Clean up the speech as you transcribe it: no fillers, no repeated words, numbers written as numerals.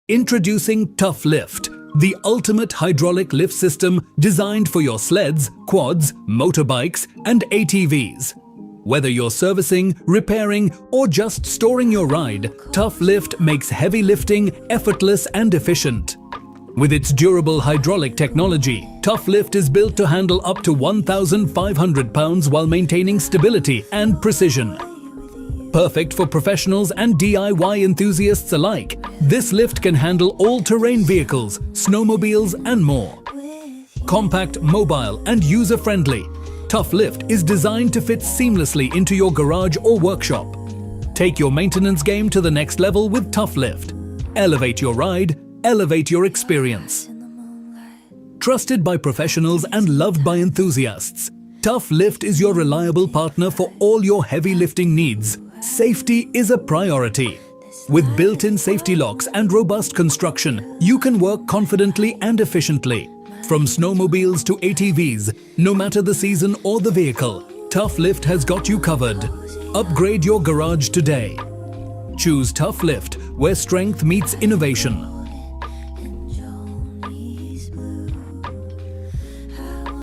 Introducing Tuff Lift, the ultimate hydraulic lift system designed for your sleds, quads, motorbikes, and ATVs. Whether you're servicing, repairing, or just storing your ride, Tuff Lift makes heavy lifting effortless and efficient. With its durable hydraulic technology, Tuff Lift is built to handle up to 1,500 pounds while maintaining stability and precision. Perfect for professionals and DIY enthusiasts alike, this lift can handle all-terrain vehicles, snowmobiles, and more. Compact, mobile, and user-friendly, Tuff Lift is designed to fit seamlessly into your garage or workshop. Take your maintenance game to the next level with Tuff Lift. Elevate your ride, elevate your experience. Trusted by professionals and loved by enthusiasts, Tuff Lift is your reliable partner for all your heavy lifting needs. Safety is a priority. With built-in safety locks and robust construction, you can work confidently and efficiently. From snowmobiles to ATVs, no matter the season or the vehicle, Tuff Lift has got you covered. Upgrade your garage today. Choose Tuff Lift, where strength meets innovation.